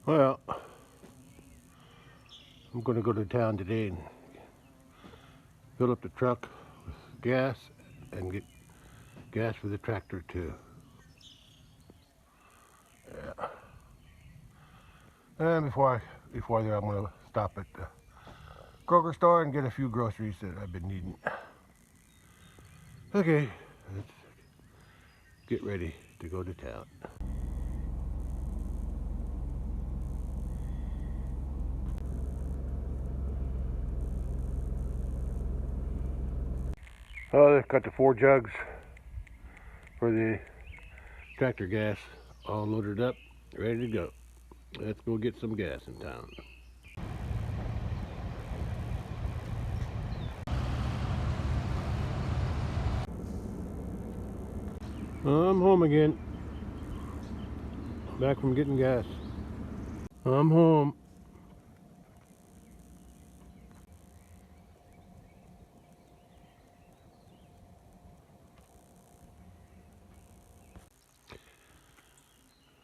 Well, I'm going to go to town today and fill up the truck with gas and get gas for the tractor too. Yeah. And before there, I'm going to stop at the Kroger store and get a few groceries that I've been needing. Okay, let's get ready to go to town. Oh, I've got the 4 jugs for the tractor gas all loaded up, ready to go. Let's go get some gas in town. I'm home again. Back from getting gas. I'm home.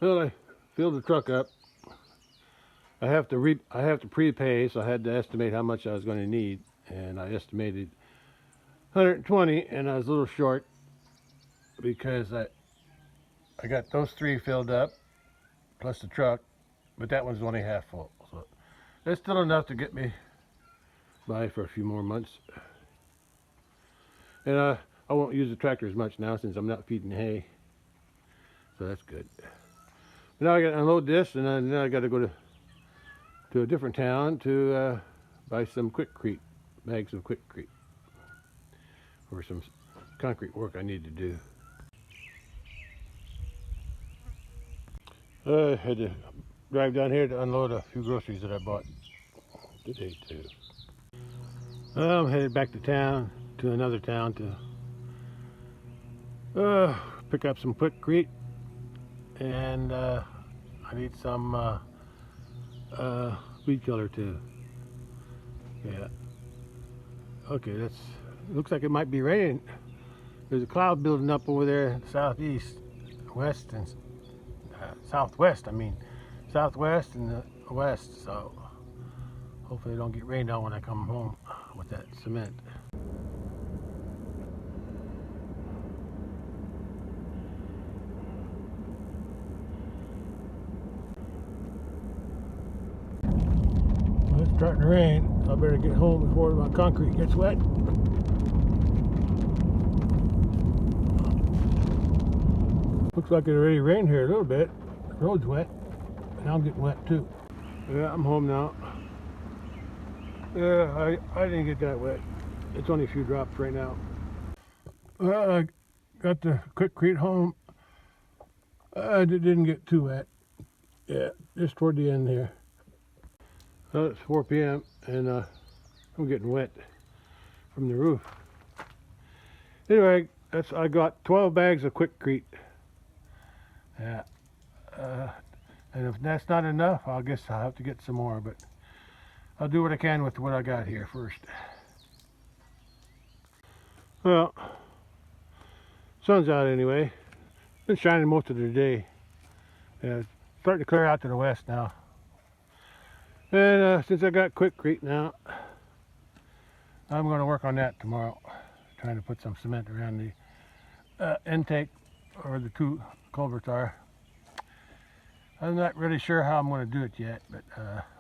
Well, I filled the truck up. I have to prepay, so I had to estimate how much I was going to need, and I estimated 120, and I was a little short because I got those 3 filled up plus the truck, but that one's only half full, so that's still enough to get me by for a few more months. And I won't use the tractor as much now since I'm not feeding hay, so that's good. But now I got to unload this, and then I got to go to a different town to buy some quikrete, bags of quikrete for some concrete work I need to do. I had to drive down here to unload a few groceries that I bought today too. I'm headed back to town, to another town to pick up some quikrete, and I need some weed killer too. Yeah. Okay, looks like it might be raining. There's a cloud building up over there, southeast, west, and southwest. Southwest and the west. So hopefully it don't get rained on when I come home with that cement. Well, it's starting to rain. I better get home before my concrete gets wet. Looks like it already rained here a little bit. The road's wet, and I'm getting wet too. Yeah, I'm home now. Yeah, I didn't get that wet. It's only a few drops right now. Well, I got the quikrete home. It didn't get too wet. Yeah, just toward the end here. Well, it's 4 p.m. and I'm getting wet from the roof. Anyway, I got 12 bags of quikrete. Yeah, and if that's not enough, I guess I'll have to get some more, but I'll do what I can with what I got here first. Well, sun's out anyway. Been shining most of the day. Yeah, it's starting to clear out to the west now. And since I got quikrete now, I'm going to work on that tomorrow. Trying to put some cement around the intake, or the 2 culverts are. I'm not really sure how I'm going to do it yet, but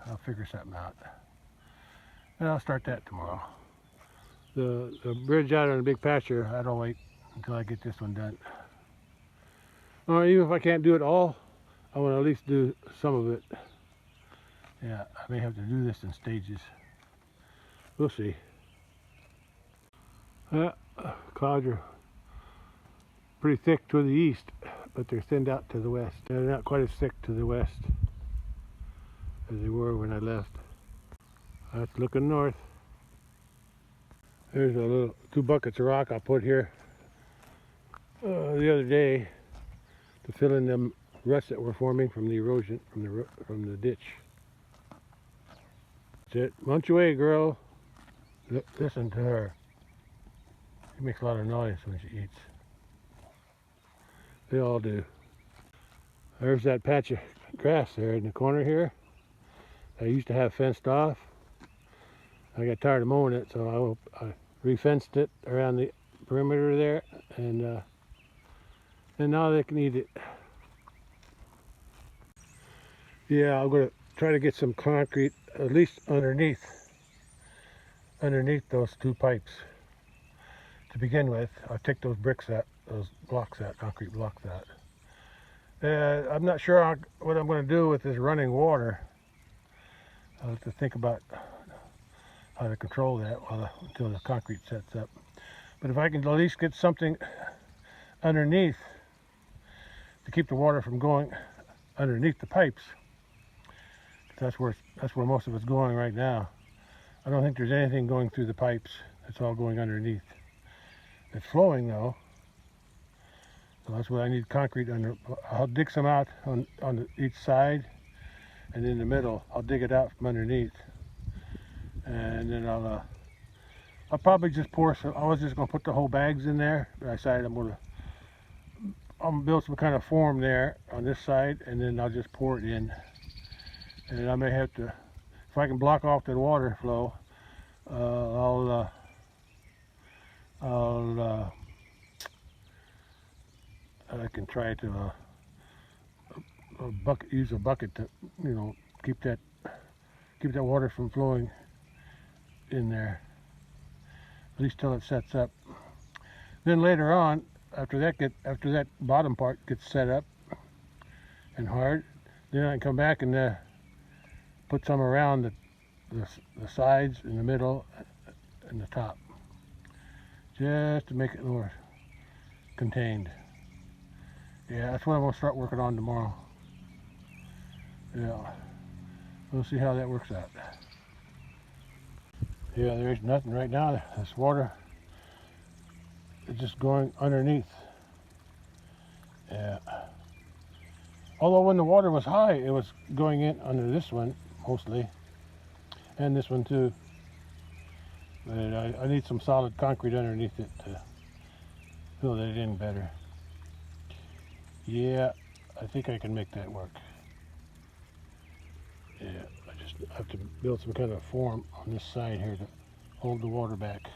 I'll figure something out. And I'll start that tomorrow. The bridge out on the big pasture, I don't wait until I get this one done. Or even if I can't do it all, I want to at least do some of it. Yeah, I may have to do this in stages. We'll see. Clouds are pretty thick to the east, but they're thinned out to the west. They're not quite as thick to the west as they were when I left. That's looking north. There's a little 2 buckets of rock I put here the other day to fill in them ruts that were forming from the erosion from the ditch. That's it. Munch away, girl. Listen to her. She makes a lot of noise when she eats. They all do. There's that patch of grass there in the corner here. I used to have fenced off. I got tired of mowing it, so I re-fenced it around the perimeter there, and now they can eat it. Yeah, I'm gonna try to get some concrete at least underneath those two pipes to begin with. I'll take those bricks out, those blocks out, concrete blocks out. I'm not sure what I'm going to do with this running water. I'll have to think about how to control that until the concrete sets up. But if I can at least get something underneath to keep the water from going underneath the pipes, that's where most of it's going right now. I don't think there's anything going through the pipes. It's all going underneath. It's flowing though, so that's what I need concrete under. I'll dig some out on each side, and in the middle I'll dig it out from underneath, and then I'll probably just pour some. I was just going to put the whole bags in there, but I decided I'm going to build some kind of form there on this side, and then I'll just pour it in. And I may have to, if I can block off the water flow, I can try to use a bucket to, keep that water from flowing in there, at least till it sets up. Then later on, after that bottom part gets set up and hard, then I can come back and put some around the sides, in the middle, and the top, just to make it more contained. Yeah, that's what I'm going to start working on tomorrow. Yeah, we'll see how that works out. Yeah, there's nothing right now. This water is just going underneath. Yeah. Although when the water was high, it was going in under this one mostly, and this one too. But I need some solid concrete underneath it to fill that in better. Yeah, I think I can make that work. Yeah, I just have to build some kind of form on this side here to hold the water back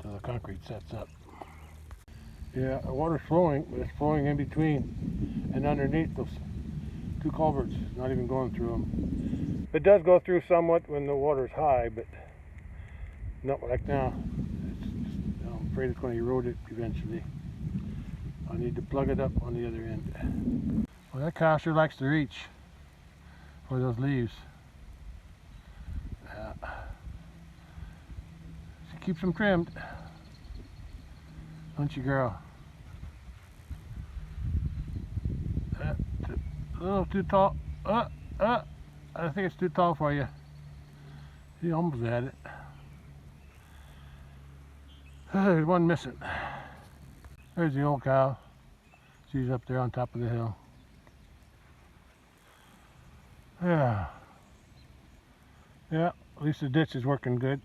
till the concrete sets up. Yeah, the water's flowing, but it's flowing in between and underneath those two culverts, not even going through them. It does go through somewhat when the water's high, but not like now. I'm afraid it's going to erode it eventually. I need to plug it up on the other end. Well, that cow sure likes to reach for those leaves. Yeah. She keeps them trimmed. Don't you, girl? A little too tall. I think it's too tall for you. You almost had it. There's one missing. There's the old cow. She's up there on top of the hill. Yeah. Yeah, at least the ditch is working good.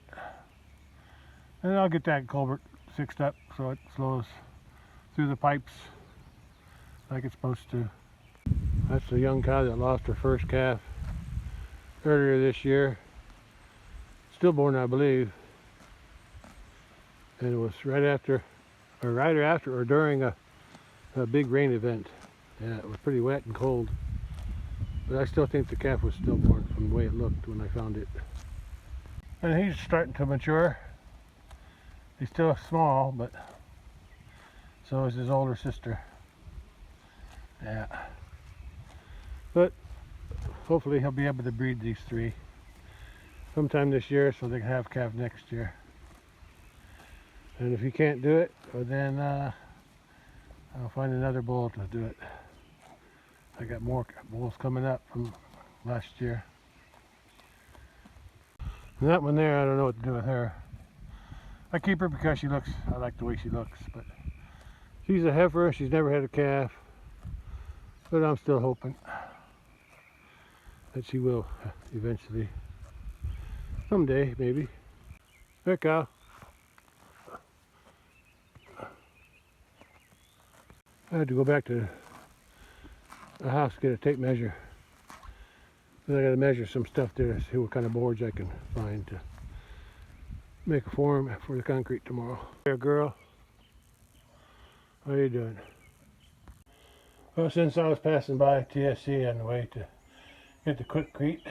And I'll get that culvert fixed up so it flows through the pipes like it's supposed to. That's the young cow that lost her first calf earlier this year. Stillborn, I believe. And it was right after or during a big rain event. Yeah, it was pretty wet and cold. But I still think the calf was stillborn from the way it looked when I found it. And he's starting to mature. He's still small, but so is his older sister. Yeah. But hopefully he'll be able to breed these three sometime this year so they can have calf next year. And if he can't do it, well then I'll find another bull to do it. I got more bulls coming up from last year. And that one there, I don't know what to do with her. I keep her because I like the way she looks, but she's a heifer. She's never had a calf, but I'm still hoping that she will eventually. Someday, maybe. There, cow. I had to go back to a house, get a tape measure. Then I got to measure some stuff there to see what kind of boards I can find to make a form for the concrete tomorrow. Hey girl, how you doing? Well, since I was passing by TSC on the way to get the quikrete,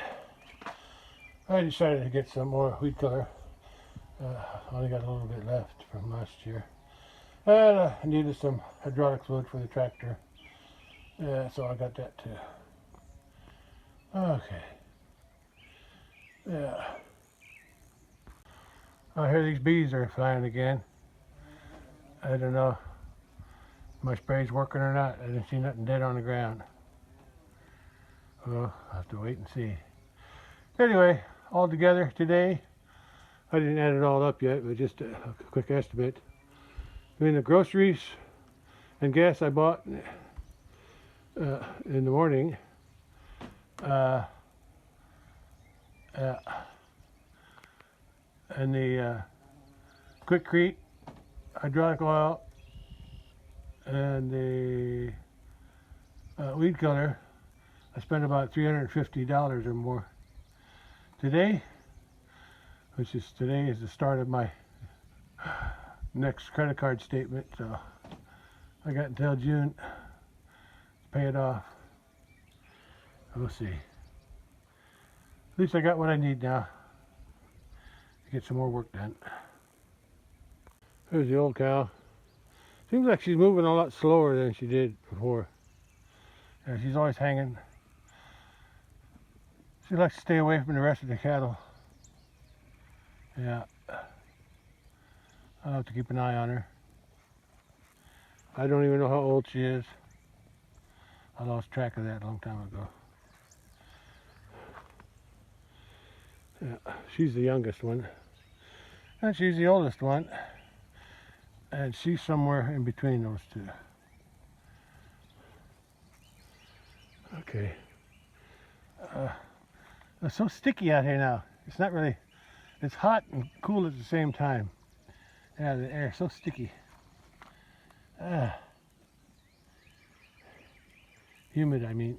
I decided to get some more weed killer. Only got a little bit left from last year. And I needed some hydraulic fluid for the tractor. Yeah, so I got that too. Okay. Yeah. I hear these bees are flying again. I don't know if my spray's working or not. I didn't see nothing dead on the ground. Well, I'll have to wait and see. Anyway, all together today, I didn't add it all up yet, but just a quick estimate. Between the groceries and gas I bought in the morning, and the quikrete, hydraulic oil, and the weed killer, I spent about $350 or more today, which is today is the start of my next credit card statement, so I got until June to pay it off. We'll see. At least I got what I need now to get some more work done. There's the old cow. Seems like she's moving a lot slower than she did before. Yeah, she's always hanging. She likes to stay away from the rest of the cattle. Yeah. I'll have to keep an eye on her. I don't even know how old she is. I lost track of that a long time ago. Yeah, she's the youngest one. And she's the oldest one. And she's somewhere in between those two. Okay. It's so sticky out here now. It's not really, it's hot and cool at the same time. Yeah, the air is so sticky. Humid, I mean.